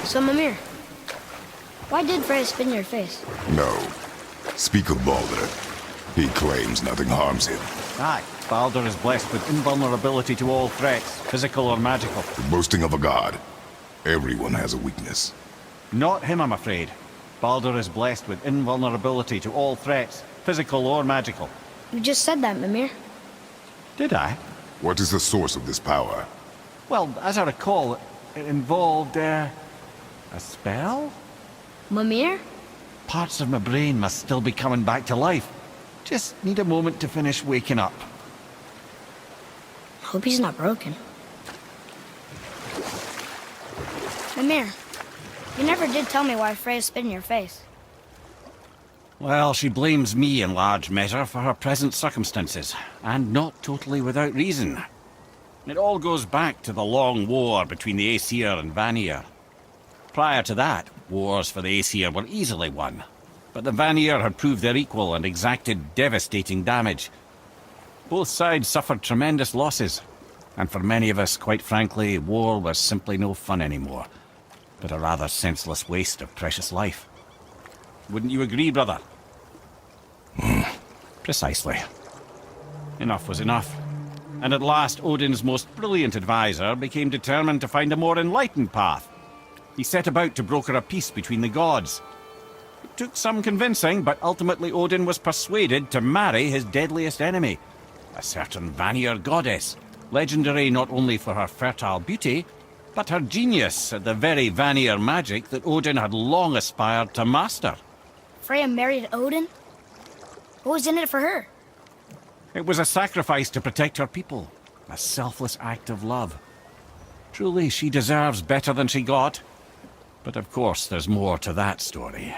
So, Mimir, why did Freya spit in your face? No. Speak of Baldur. He claims nothing harms him. Aye, Baldur is blessed with invulnerability to all threats, physical or magical. The boasting of a god. Everyone has a weakness. Not him, I'm afraid. Baldur is blessed with invulnerability to all threats, physical or magical. You just said that, Mimir. Did I? What is the source of this power? Well, as I recall, it involved, a spell? Mimir? Parts of my brain must still be coming back to life. Just need a moment to finish waking up. Hope he's not broken. Mimir, you never did tell me why Freya spit in your face. Well, she blames me in large measure for her present circumstances, and not totally without reason. It all goes back to the long war between the Aesir and Vanir. Prior to that, wars for the Aesir were easily won, but the Vanir had proved their equal and exacted devastating damage. Both sides suffered tremendous losses, and for many of us, quite frankly, war was simply no fun anymore, but a rather senseless waste of precious life. Wouldn't you agree, brother? Precisely. Enough was enough. And at last, Odin's most brilliant advisor became determined to find a more enlightened path. He set about to broker a peace between the gods. It took some convincing, but ultimately Odin was persuaded to marry his deadliest enemy, a certain Vanir goddess, legendary not only for her fertile beauty, but her genius at the very Vanir magic that Odin had long aspired to master. Freya married Odin? What was in it for her? It was a sacrifice to protect her people, a selfless act of love. Truly, she deserves better than she got. But of course, there's more to that story.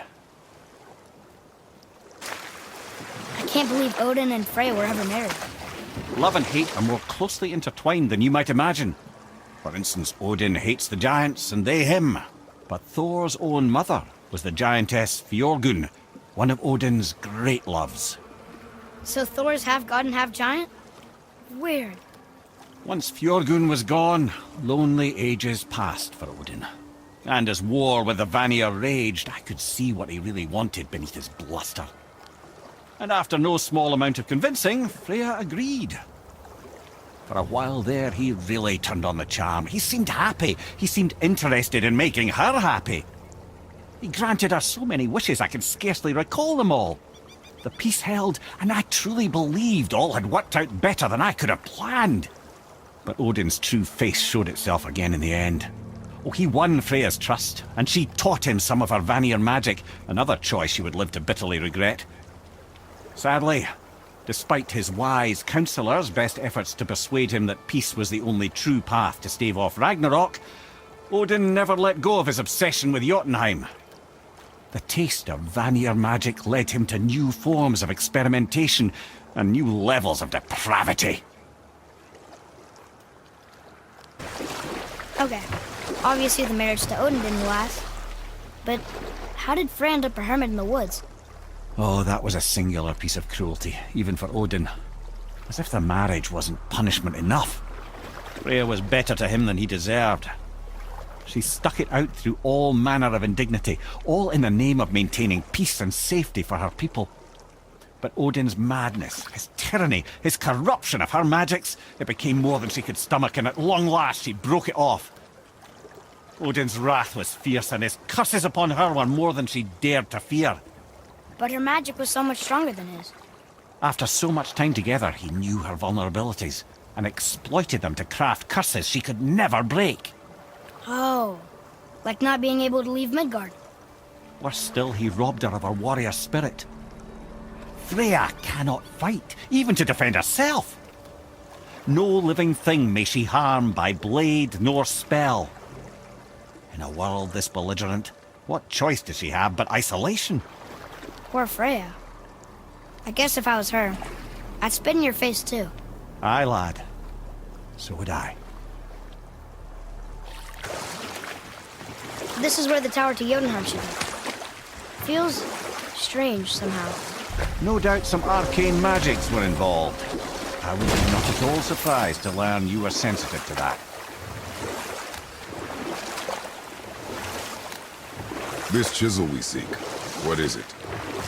I can't believe Odin and Freya were ever married. Love and hate are more closely intertwined than you might imagine. For instance, Odin hates the giants and they him. But Thor's own mother was the giantess Fjorgun, one of Odin's great loves. So Thor's half god and half giant? Weird. Once Fjorgun was gone, lonely ages passed for Odin. And as war with the Vanir raged, I could see what he really wanted beneath his bluster. And after no small amount of convincing, Freya agreed. For a while there, he really turned on the charm. He seemed happy. He seemed interested in making her happy. He granted her so many wishes I can scarcely recall them all. The peace held, and I truly believed all had worked out better than I could have planned. But Odin's true face showed itself again in the end. Oh, he won Freya's trust, and she taught him some of her Vanir magic, another choice she would live to bitterly regret. Sadly, despite his wise counselors' best efforts to persuade him that peace was the only true path to stave off Ragnarok, Odin never let go of his obsession with Jotunheim. The taste of Vanir magic led him to new forms of experimentation and new levels of depravity. Okay, obviously the marriage to Odin didn't last. But how did Freya end up a hermit in the woods? Oh, that was a singular piece of cruelty, even for Odin. As if the marriage wasn't punishment enough. Freya was better to him than he deserved. She stuck it out through all manner of indignity, all in the name of maintaining peace and safety for her people. But Odin's madness, his tyranny, his corruption of her magics, it became more than she could stomach, and at long last she broke it off. Odin's wrath was fierce, and his curses upon her were more than she dared to fear. But her magic was so much stronger than his. After so much time together, he knew her vulnerabilities, and exploited them to craft curses she could never break. Oh, like not being able to leave Midgard. Worse still, he robbed her of her warrior spirit. Freya cannot fight, even to defend herself. No living thing may she harm by blade nor spell. In a world this belligerent, what choice does she have but isolation? Poor Freya. I guess if I was her, I'd spit in your face too. Aye, lad. So would I. This is where the tower to Jotunheim should be. Feels strange somehow. No doubt some arcane magics were involved. I would be not at all surprised to learn you were sensitive to that. This chisel we seek, what is it?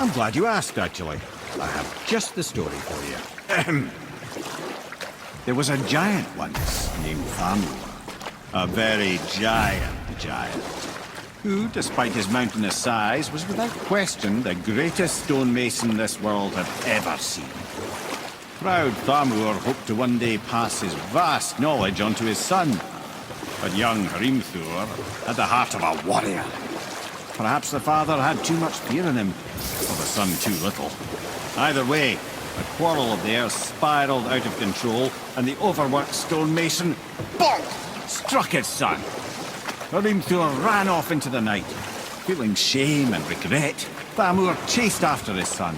I'm glad you asked, actually. I have just the story for you. Ahem. There was a giant once named Thamur. A very giant, who, despite his mountainous size, was without question the greatest stonemason this world had ever seen. Proud Thamur hoped to one day pass his vast knowledge on to his son. But young Hrimthur had the heart of a warrior. Perhaps the father had too much fear in him, or the son too little. Either way, a quarrel of theirs spiraled out of control, and the overworked stonemason, bonk, struck his son. Hrimthur ran off into the night. Feeling shame and regret, Thamur chased after his son.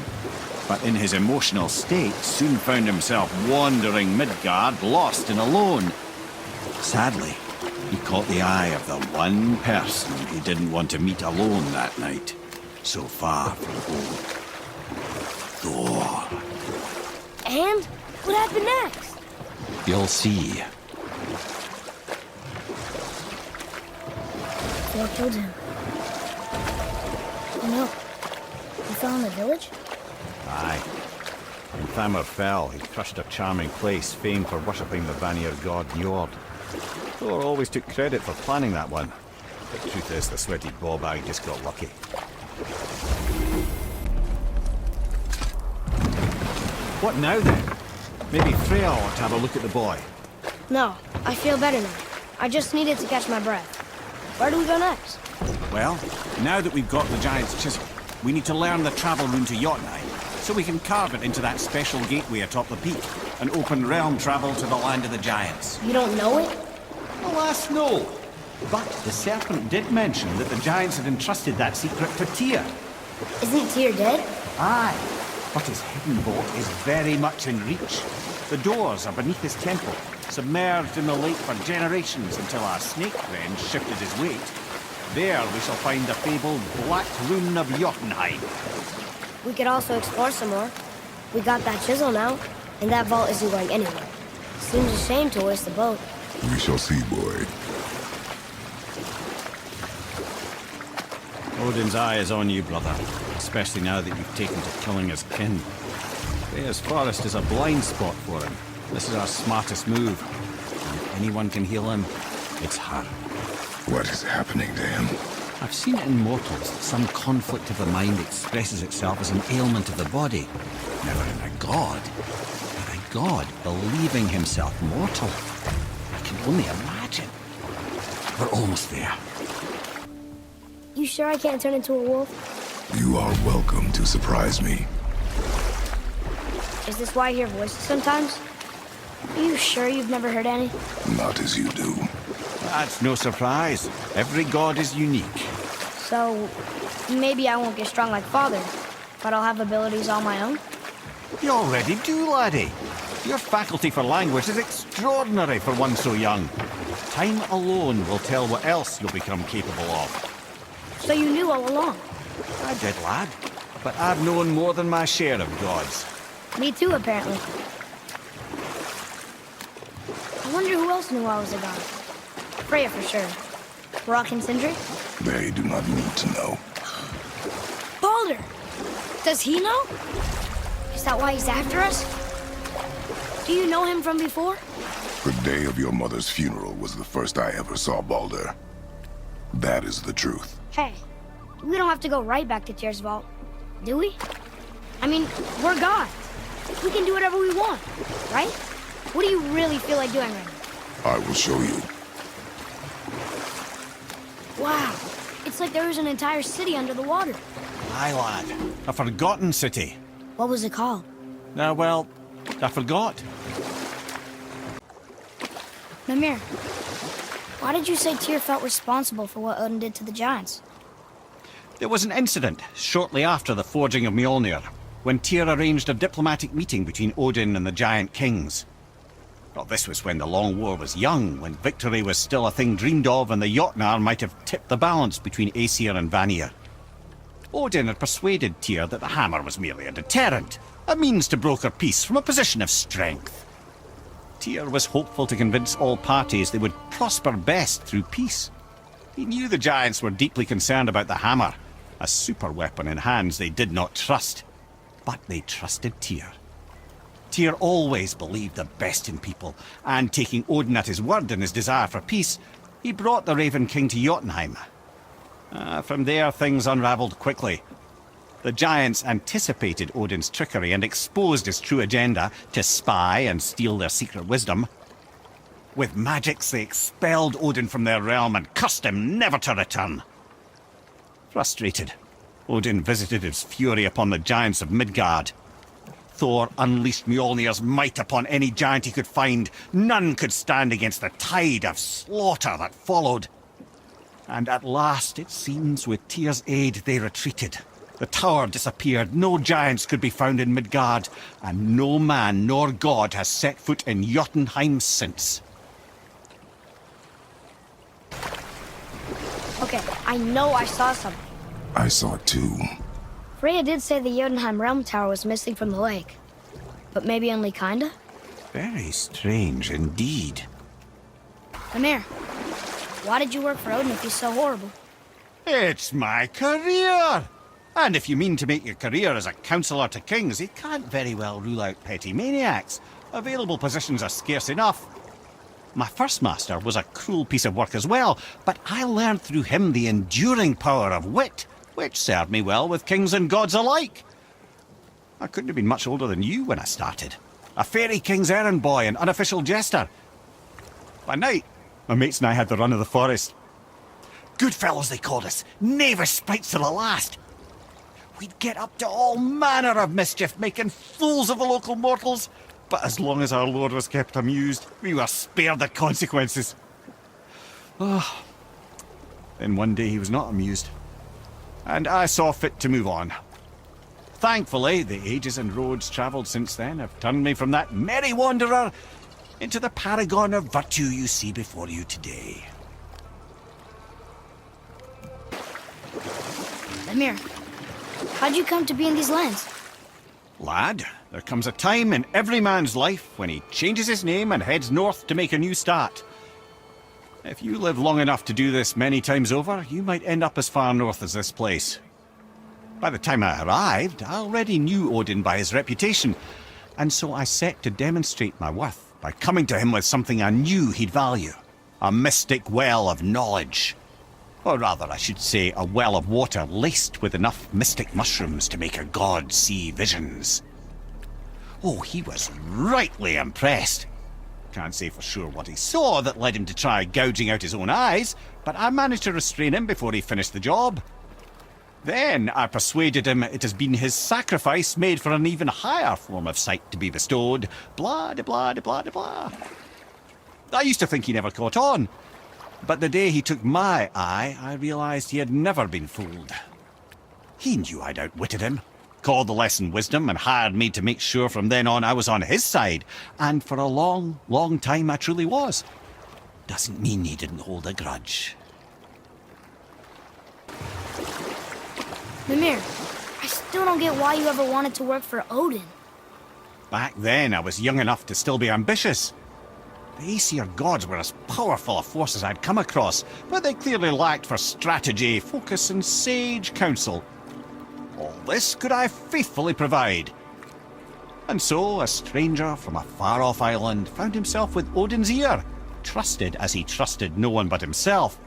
But in his emotional state, soon found himself wandering Midgard, lost and alone. Sadly, he caught the eye of the one person he didn't want to meet alone that night, so far from home. Thor. And what happened next? You'll see. Thor killed him. Oh no. He fell in the village? Aye. When Thamur fell, he crushed a charming place famed for worshipping the Vanir god Njord. Thor always took credit for planning that one. But the truth is, the sweaty ballbag just got lucky. What now then? Maybe Freya ought to have a look at the boy. No, I feel better now. I just needed to catch my breath. Where do we go next? Well, now that we've got the giant's chisel, we need to learn the travel rune to Jotunheim, so we can carve it into that special gateway atop the peak, and open realm travel to the land of the giants. You don't know it? Alas, no. But the serpent did mention that the giants had entrusted that secret to Tyr. Isn't Tyr dead? Aye, but his hidden vault is very much in reach. The doors are beneath his temple, submerged in the lake for generations until our snake friend shifted his weight. There we shall find the fabled Black Rune of Jotunheim. We could also explore some more. We got that chisel now, and that vault isn't going anywhere. Seems a shame to waste the boat. We shall see, boy. Odin's eye is on you, brother, especially now that you've taken to killing his kin. Freya's forest is a blind spot for him. This is our smartest move. And if anyone can heal him, it's her. What is happening to him? I've seen it in mortals that some conflict of the mind expresses itself as an ailment of the body. Never in a god. But a god believing himself mortal. I can only imagine. We're almost there. You sure I can't turn into a wolf? You are welcome to surprise me. Is this why I hear voices sometimes? Are you sure you've never heard any? Not as you do. That's no surprise. Every god is unique. So, maybe I won't get strong like Father, but I'll have abilities all my own? You already do, laddie. Your faculty for language is extraordinary for one so young. Time alone will tell what else you'll become capable of. So you knew all along? I did, lad. But I've known more than my share of gods. Me too, apparently. I wonder who else knew I was a god. Freya for sure. Rock and Sindri? They do not need to know. Baldur! Does he know? Is that why he's after us? Do you know him from before? The day of your mother's funeral was the first I ever saw Baldur. That is the truth. Hey, we don't have to go right back to Tyr's vault, do we? I mean, we're gods. We can do whatever we want, right? What do you really feel like doing right now? I will show you. Wow, it's like there is an entire city under the water. Aye, lad. A forgotten city. What was it called? Well, I forgot. Mimir, why did you say Tyr felt responsible for what Odin did to the giants? There was an incident shortly after the forging of Mjolnir, when Tyr arranged a diplomatic meeting between Odin and the giant kings. Well, this was when the Long War was young, when victory was still a thing dreamed of, and the Jotnar might have tipped the balance between Aesir and Vanir. Odin had persuaded Tyr that the hammer was merely a deterrent, a means to broker peace from a position of strength. Tyr was hopeful to convince all parties they would prosper best through peace. He knew the giants were deeply concerned about the hammer, a super weapon in hands they did not trust. But they trusted Tyr. Tyr always believed the best in people, and taking Odin at his word in his desire for peace, he brought the Raven King to Jotunheim. From there, things unravelled quickly. The giants anticipated Odin's trickery and exposed his true agenda to spy and steal their secret wisdom. With magics, they expelled Odin from their realm and cursed him never to return. Frustrated, Odin visited his fury upon the giants of Midgard. Thor unleashed Mjolnir's might upon any giant he could find. None could stand against the tide of slaughter that followed. And at last, it seems, with Tyr's aid, they retreated. The tower disappeared, no giants could be found in Midgard, and no man nor god has set foot in Jotunheim since. Okay, I know I saw something. I saw it too. Freya did say the Jotunheim Realm Tower was missing from the lake. But maybe only kinda? Very strange indeed. Mimir, why did you work for Odin if he's so horrible? It's my career! And if you mean to make your career as a counsellor to kings, he can't very well rule out petty maniacs. Available positions are scarce enough. My first master was a cruel piece of work as well, but I learned through him the enduring power of wit, which served me well with kings and gods alike. I couldn't have been much older than you when I started. A fairy king's errand boy and unofficial jester. By night, my mates and I had the run of the forest. Good fellows they called us, knavish sprites to the last. We'd get up to all manner of mischief, making fools of the local mortals. But as long as our lord was kept amused, we were spared the consequences. Oh. Then one day he was not amused, and I saw fit to move on. Thankfully, the ages and roads travelled since then have turned me from that merry wanderer into the paragon of virtue you see before you today. Mimir, how'd you come to be in these lands? Lad, there comes a time in every man's life when he changes his name and heads north to make a new start. If you live long enough to do this many times over, you might end up as far north as this place. By the time I arrived, I already knew Odin by his reputation, and so I set to demonstrate my worth by coming to him with something I knew he'd value. A mystic well of knowledge. Or rather, I should say, a well of water laced with enough mystic mushrooms to make a god see visions. Oh, he was rightly impressed. Can't say for sure what he saw that led him to try gouging out his own eyes, but I managed to restrain him before he finished the job. Then I persuaded him it has been his sacrifice made for an even higher form of sight to be bestowed. Blah, de blah, de blah, de blah. I used to think he never caught on. But the day he took my eye, I realised he had never been fooled. He knew I'd outwitted him, called the lesson wisdom, and hired me to make sure from then on I was on his side. And for a long, long time I truly was. Doesn't mean he didn't hold a grudge. Mimir, I still don't get why you ever wanted to work for Odin. Back then I was young enough to still be ambitious. The Aesir gods were as powerful a force as I'd come across, but they clearly lacked for strategy, focus, and sage counsel. All this could I faithfully provide. And so, a stranger from a far-off island found himself with Odin's ear, trusted as he trusted no one but himself.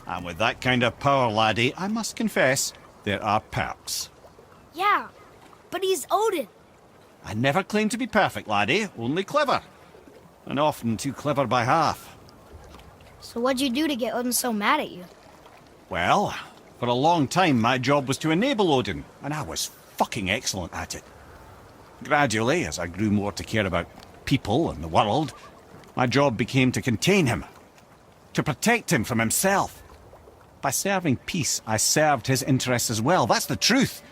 And with that kind of power, laddie, I must confess, there are perks. Yeah, but he's Odin. I never claimed to be perfect, laddie, only clever. And often too clever by half. So what'd you do to get Odin so mad at you? Well, for a long time my job was to enable Odin, and I was fucking excellent at it. Gradually, as I grew more to care about people and the world, my job became to contain him, to protect him from himself. By serving peace, I served his interests as well, that's the truth.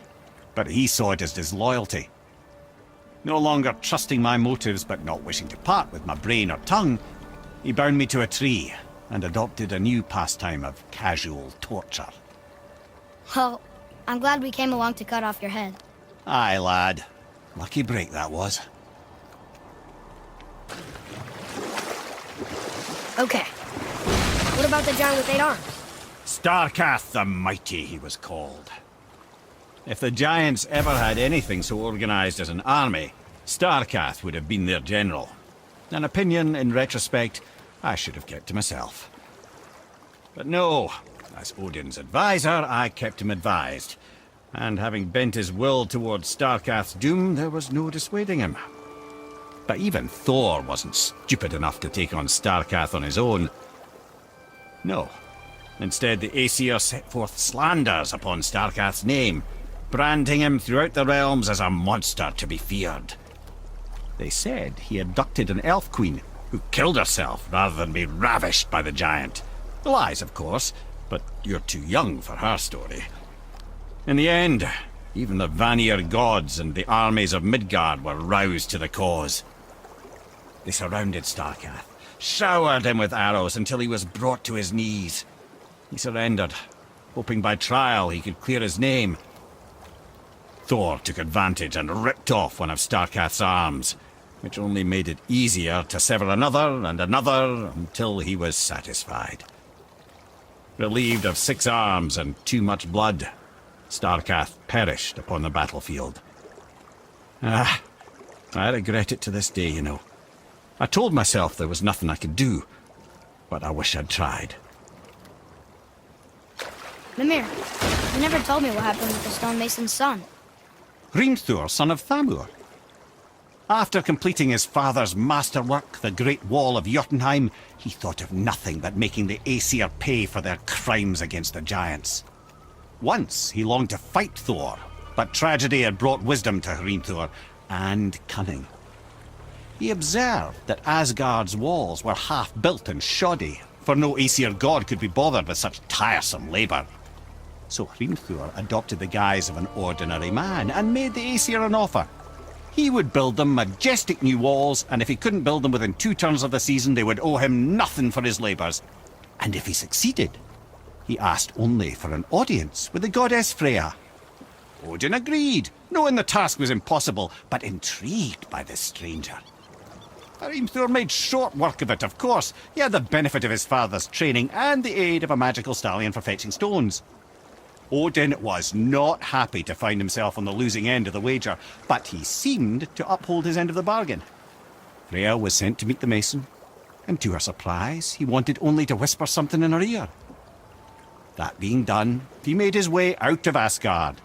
But he saw it as disloyalty. No longer trusting my motives, but not wishing to part with my brain or tongue, he bound me to a tree and adopted a new pastime of casual torture. Well, I'm glad we came along to cut off your head. Aye, lad. Lucky break that was. Okay. What about the giant with 8 arms? Starkath the Mighty, he was called. If the Giants ever had anything so organized as an army, Starkath would have been their general. An opinion, in retrospect, I should have kept to myself. But no, as Odin's advisor, I kept him advised. And having bent his will towards Starkath's doom, there was no dissuading him. But even Thor wasn't stupid enough to take on Starkath on his own. No. Instead, the Aesir set forth slanders upon Starkath's name, branding him throughout the realms as a monster to be feared. They said he abducted an elf queen who killed herself rather than be ravished by the giant. Lies, of course, but you're too young for her story. In the end, even the Vanir gods and the armies of Midgard were roused to the cause. They surrounded Starkath, showered him with arrows until he was brought to his knees. He surrendered, hoping by trial he could clear his name. Thor took advantage and ripped off one of Starkath's arms, which only made it easier to sever another and another until he was satisfied. Relieved of 6 arms and too much blood, Starkath perished upon the battlefield. I regret it to this day, you know. I told myself there was nothing I could do, but I wish I'd tried. Mimir, you never told me what happened with the stonemason's son. Hrimthur, son of Thamur. After completing his father's masterwork, the Great Wall of Jotunheim, he thought of nothing but making the Aesir pay for their crimes against the giants. Once he longed to fight Thor, but tragedy had brought wisdom to Hrimthur, and cunning. He observed that Asgard's walls were half-built and shoddy, for no Aesir god could be bothered with such tiresome labour. So Hrimthur adopted the guise of an ordinary man and made the Aesir an offer. He would build them majestic new walls, and if he couldn't build them within 2 turns of the season, they would owe him nothing for his labours. And if he succeeded, he asked only for an audience with the goddess Freya. Odin agreed, knowing the task was impossible, but intrigued by this stranger. Hrimthur made short work of it, of course. He had the benefit of his father's training and the aid of a magical stallion for fetching stones. Odin was not happy to find himself on the losing end of the wager, but he seemed to uphold his end of the bargain. Freya was sent to meet the mason, and to her surprise, he wanted only to whisper something in her ear. That being done, he made his way out of Asgard,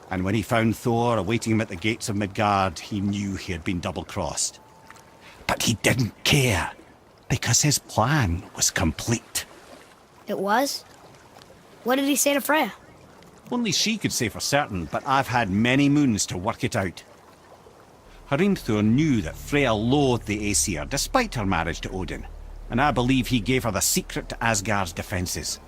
and when he found Thor awaiting him at the gates of Midgard, he knew he had been double-crossed. But he didn't care, because his plan was complete. It was? What did he say to Freya? Only she could say for certain, but I've had many moons to work it out. Hrimthur knew that Freya loathed the Aesir, despite her marriage to Odin, and I believe he gave her the secret to Asgard's defences.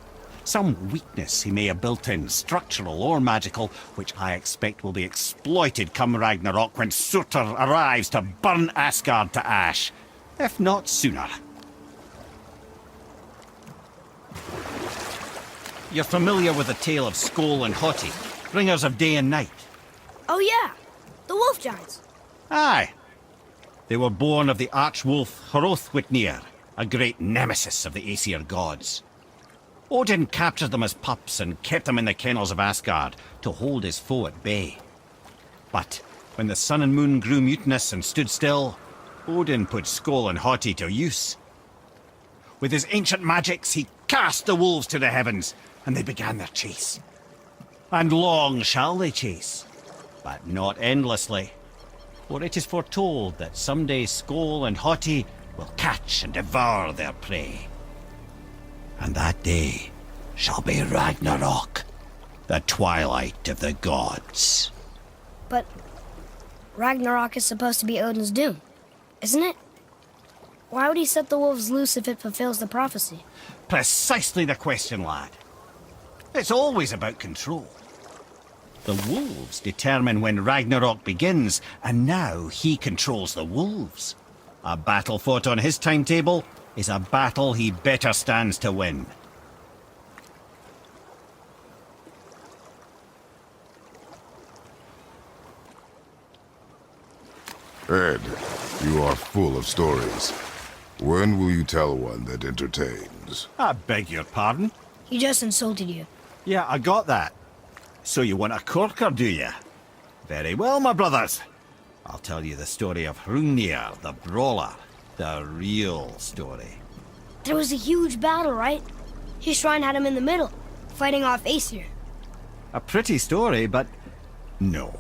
Some weakness he may have built in, structural or magical, which I expect will be exploited come Ragnarok when Surtur arrives to burn Asgard to ash, if not sooner. You're familiar with the tale of Skoll and Hoti, bringers of day and night? Oh yeah, the wolf giants. Aye. They were born of the archwolf Hrothwitnir, a great nemesis of the Aesir gods. Odin captured them as pups and kept them in the kennels of Asgard to hold his foe at bay. But when the sun and moon grew mutinous and stood still, Odin put Skoll and Hoti to use. With his ancient magics, he cast the wolves to the heavens, and they began their chase. And long shall they chase, but not endlessly, for it is foretold that someday Skoll and Hoti will catch and devour their prey. And that day shall be Ragnarok, the twilight of the gods. But Ragnarok is supposed to be Odin's doom, isn't it? Why would he set the wolves loose if it fulfills the prophecy? Precisely the question, lad. It's always about control. The wolves determine when Ragnarok begins, and now he controls the wolves. A battle fought on his timetable is a battle he better stands to win. Ed, you are full of stories. When will you tell one that entertains? I beg your pardon? He just insulted you. Yeah, I got that. So you want a corker, do you? Very well, my brothers. I'll tell you the story of Hrungnir, the brawler. The real story. There was a huge battle, right? His shrine had him in the middle, fighting off Aesir. A pretty story, but no.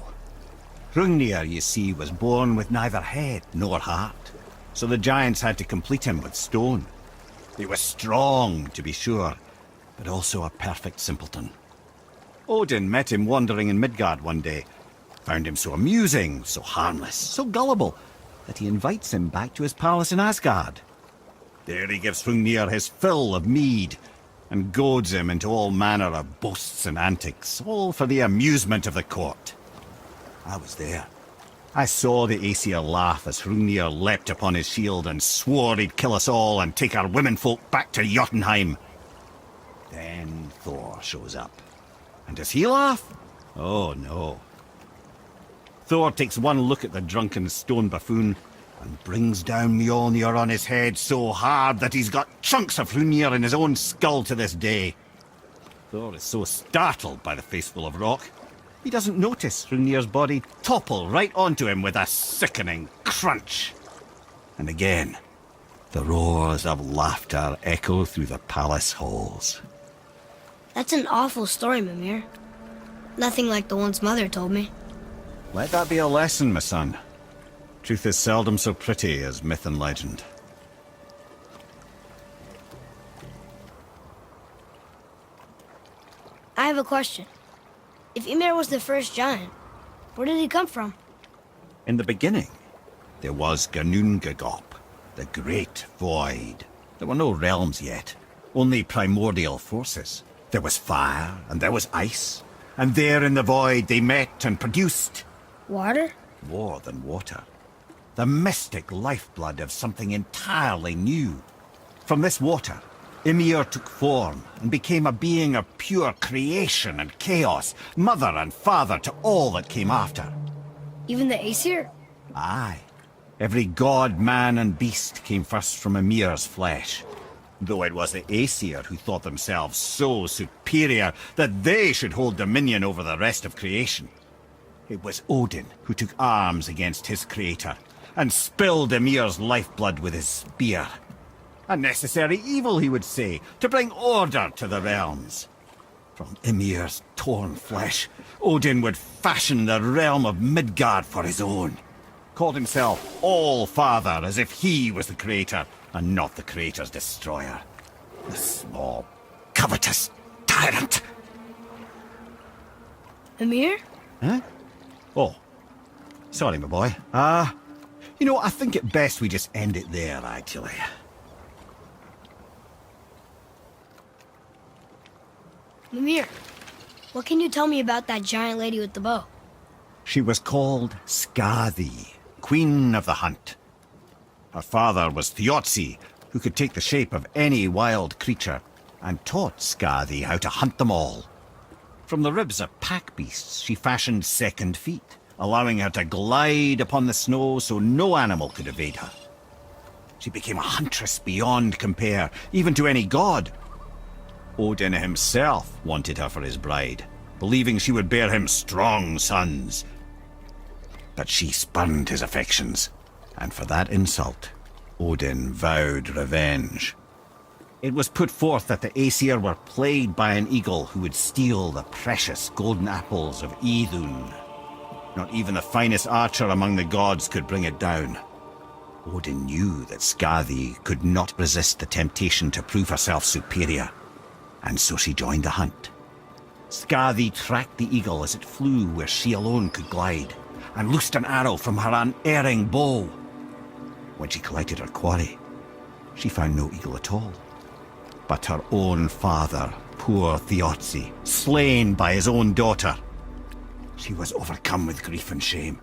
Hrungnir, you see, was born with neither head nor heart, so the giants had to complete him with stone. He was strong, to be sure, but also a perfect simpleton. Odin met him wandering in Midgard one day, found him so amusing, so harmless, so gullible, that he invites him back to his palace in Asgard. There he gives Hrungnir his fill of mead, and goads him into all manner of boasts and antics, all for the amusement of the court. I was there. I saw the Aesir laugh as Hrungnir leapt upon his shield and swore he'd kill us all and take our womenfolk back to Jotunheim. Then Thor shows up. And does he laugh? Oh, no. Thor takes one look at the drunken stone buffoon and brings down Mjolnir on his head so hard that he's got chunks of Hrungnir in his own skull to this day. Thor is so startled by the faceful of rock, he doesn't notice Hrungnir's body topple right onto him with a sickening crunch. And again, the roars of laughter echo through the palace halls. That's an awful story, Mimir. Nothing like the ones Mother told me. Let that be a lesson, my son. Truth is seldom so pretty as myth and legend. I have a question. If Ymir was the first giant, where did he come from? In the beginning, there was Ginnungagap, the Great Void. There were no realms yet, only primordial forces. There was fire, and there was ice, and there in the void they met and produced... Water? More than water. The mystic lifeblood of something entirely new. From this water, Ymir took form and became a being of pure creation and chaos, mother and father to all that came after. Even the Aesir? Aye. Every god, man and beast came first from Ymir's flesh. Though it was the Aesir who thought themselves so superior that they should hold dominion over the rest of creation. It was Odin who took arms against his creator and spilled Ymir's lifeblood with his spear. A necessary evil, he would say, to bring order to the realms. From Ymir's torn flesh, Odin would fashion the realm of Midgard for his own. Called himself All-Father, as if he was the creator, and not the creator's destroyer. The small, covetous tyrant! Ymir? Huh? Oh. Sorry, my boy. I think it best we just end it there, actually. Mimir, what can you tell me about that giant lady with the bow? She was called Skadi, Queen of the Hunt. Her father was Thiotzi, who could take the shape of any wild creature, and taught Skadi how to hunt them all. From the ribs of pack beasts, she fashioned second feet, allowing her to glide upon the snow so no animal could evade her. She became a huntress beyond compare, even to any god. Odin himself wanted her for his bride, believing she would bear him strong sons. But she spurned his affections, and for that insult, Odin vowed revenge. It was put forth that the Aesir were plagued by an eagle who would steal the precious golden apples of Idun. Not even the finest archer among the gods could bring it down. Odin knew that Skadi could not resist the temptation to prove herself superior, and so she joined the hunt. Skadi tracked the eagle as it flew where she alone could glide, and loosed an arrow from her unerring bow. When she collected her quarry, she found no eagle at all, but her own father, poor Thiotzi, slain by his own daughter. She was overcome with grief and shame,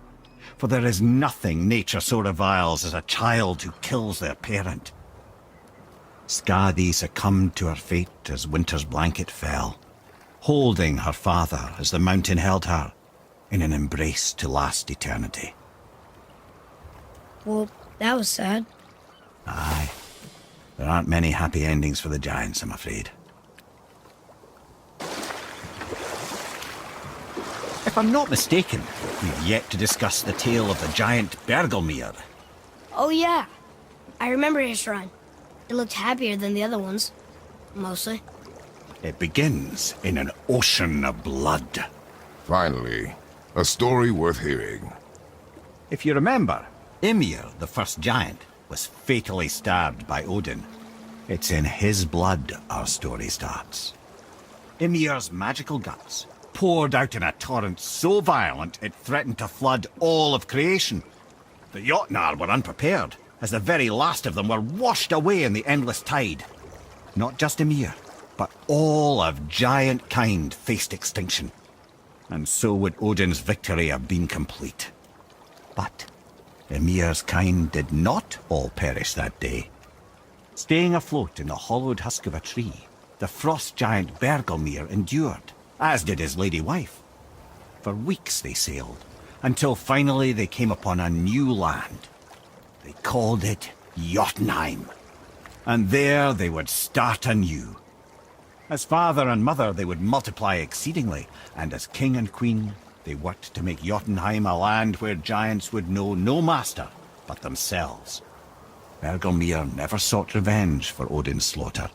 for there is nothing nature so reviles as a child who kills their parent. Skadi succumbed to her fate as winter's blanket fell, holding her father as the mountain held her in an embrace to last eternity. Well, that was sad. Aye. There aren't many happy endings for the giants, I'm afraid. If I'm not mistaken, we've yet to discuss the tale of the giant Bergelmir. Oh yeah, I remember his shrine. It looked happier than the other ones. Mostly. It begins in an ocean of blood. Finally, a story worth hearing. If you remember, Ymir, the first giant, was fatally stabbed by Odin. It's in his blood our story starts. Ymir's magical guts poured out in a torrent so violent it threatened to flood all of creation. The Jotnar were unprepared, as the very last of them were washed away in the endless tide. Not just Ymir, but all of giant kind faced extinction. And so would Odin's victory have been complete. But Ymir's kind did not all perish that day. Staying afloat in the hollowed husk of a tree, the frost giant Bergelmir endured, as did his lady wife. For weeks they sailed, until finally they came upon a new land. They called it Jotunheim. And there they would start anew. As father and mother they would multiply exceedingly, and as king and queen they worked to make Jotunheim a land where giants would know no master but themselves. Bergelmir never sought revenge for Odin's slaughter.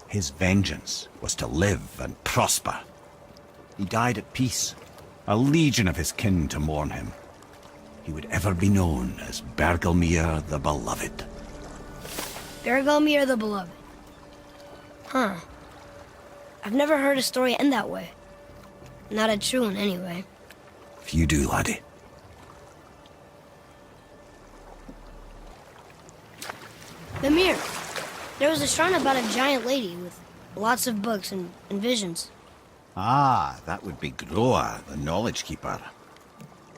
His vengeance was to live and prosper. He died at peace, a legion of his kin to mourn him. He would ever be known as Bergelmir the Beloved. Bergelmir the Beloved. Huh. I've never heard a story end that way. Not a true one, anyway. Few do, laddie. Mimir, there was a shrine about a giant lady with lots of books and visions. Ah, that would be Groa, the Knowledge Keeper.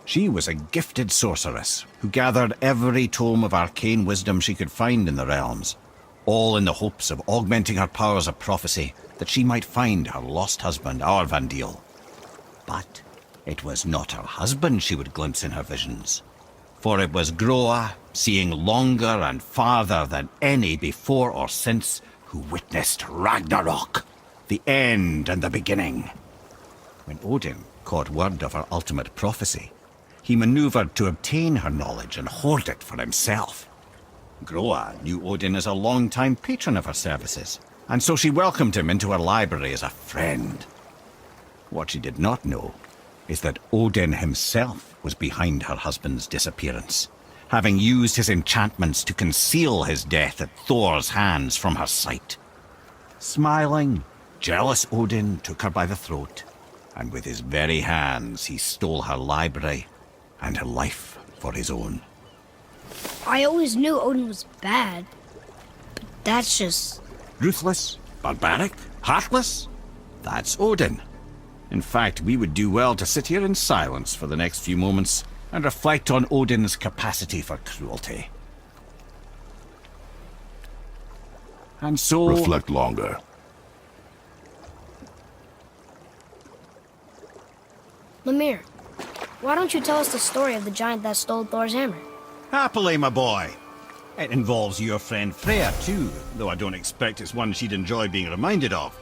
She was a gifted sorceress who gathered every tome of arcane wisdom she could find in the realms, all in the hopes of augmenting her powers of prophecy that she might find her lost husband, Aurvandil. But it was not her husband she would glimpse in her visions, for it was Groa, seeing longer and farther than any before or since, who witnessed Ragnarok, the end and the beginning. When Odin caught word of her ultimate prophecy, he maneuvered to obtain her knowledge and hoard it for himself. Groa knew Odin as a long-time patron of her services, and so she welcomed him into her library as a friend. What she did not know is that Odin himself was behind her husband's disappearance, having used his enchantments to conceal his death at Thor's hands from her sight. Smiling, jealous Odin took her by the throat, and with his very hands he stole her library and her life for his own. I always knew Odin was bad, but that's just... Ruthless, barbaric, heartless? That's Odin. In fact, we would do well to sit here in silence for the next few moments and reflect on Odin's capacity for cruelty. And so... Reflect longer. Mimir, why don't you tell us the story of the giant that stole Thor's hammer? Happily, my boy. It involves your friend Freya, too, though I don't expect it's one she'd enjoy being reminded of.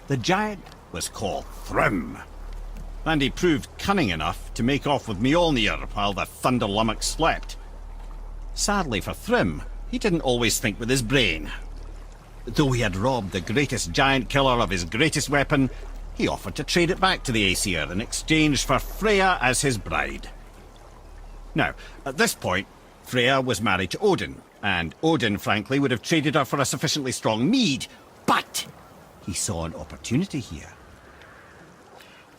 The giant was called Thrym, and he proved cunning enough to make off with Mjolnir while the Thunder Lummox slept. Sadly for Thrym, he didn't always think with his brain. Though he had robbed the greatest giant killer of his greatest weapon, he offered to trade it back to the Aesir in exchange for Freya as his bride. Now, at this point, Freya was married to Odin, and Odin, frankly, would have traded her for a sufficiently strong mead, but he saw an opportunity here.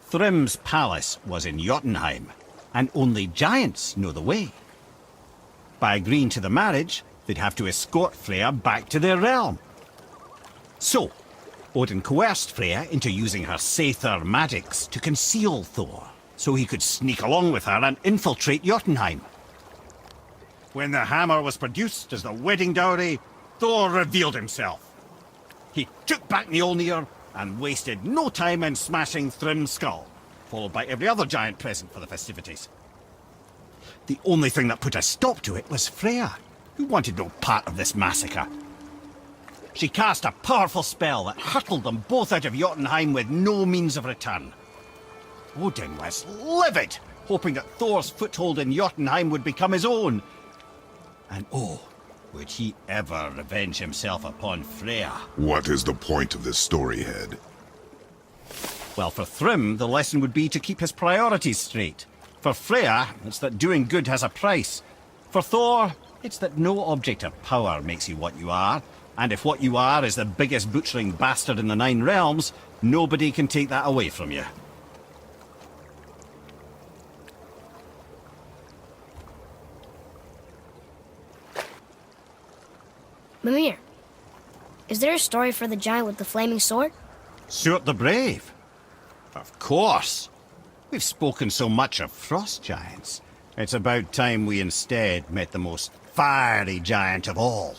Thrym's palace was in Jotunheim, and only giants know the way. By agreeing to the marriage, they'd have to escort Freya back to their realm. So, Odin coerced Freya into using her Seithar magics to conceal Thor, so he could sneak along with her and infiltrate Jotunheim. When the hammer was produced as the wedding dowry, Thor revealed himself. He took back Mjolnir and wasted no time in smashing Thrym's skull, followed by every other giant present for the festivities. The only thing that put a stop to it was Freya, who wanted no part of this massacre. She cast a powerful spell that hurtled them both out of Jotunheim with no means of return. Odin was livid, hoping that Thor's foothold in Jotunheim would become his own. And oh, would he ever revenge himself upon Freya? What is the point of this story, Head? Well, for Thrym, the lesson would be to keep his priorities straight. For Freya, it's that doing good has a price. For Thor, it's that no object of power makes you what you are. And if what you are is the biggest butchering bastard in the Nine Realms, nobody can take that away from you. Mimir, is there a story for the giant with the flaming sword? Surt the Brave? Of course. We've spoken so much of frost giants. It's about time we instead met the most fiery giant of all.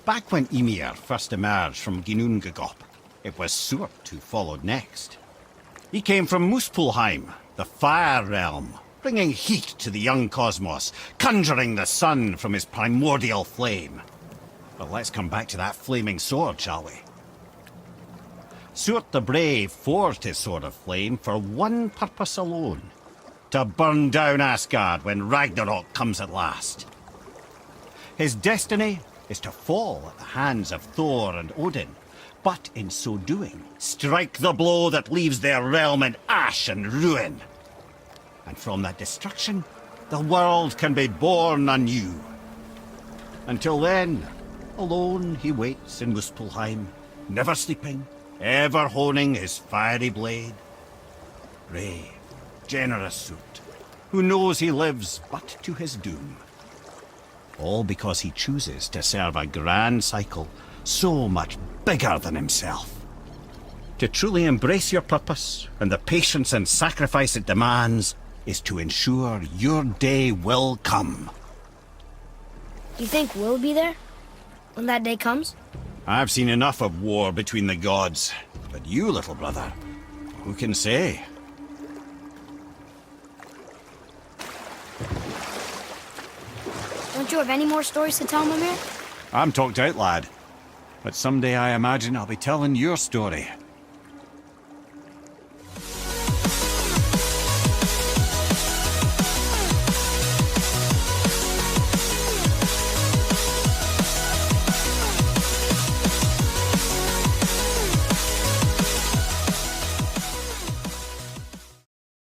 Back when Ymir first emerged from Ginnungagop, it was Surt who followed next. He came from Muspelheim, the fire realm, bringing heat to the young cosmos, conjuring the sun from his primordial flame. But let's come back to that flaming sword, shall we? Surt the Brave forged his sword of flame for one purpose alone: to burn down Asgard when Ragnarok comes at last. His destiny is to fall at the hands of Thor and Odin, but in so doing, strike the blow that leaves their realm in ash and ruin. And from that destruction, the world can be born anew. Until then, alone he waits in Muspelheim, never sleeping, ever honing his fiery blade. Brave, generous Surt, who knows he lives but to his doom. All because he chooses to serve a grand cycle so much bigger than himself. To truly embrace your purpose and the patience and sacrifice it demands is to ensure your day will come. You think we'll be there when that day comes? I've seen enough of war between the gods. But you, little brother, who can say? Don't you have any more stories to tell, Mimir? I'm talked out, lad. But someday I imagine I'll be telling your story.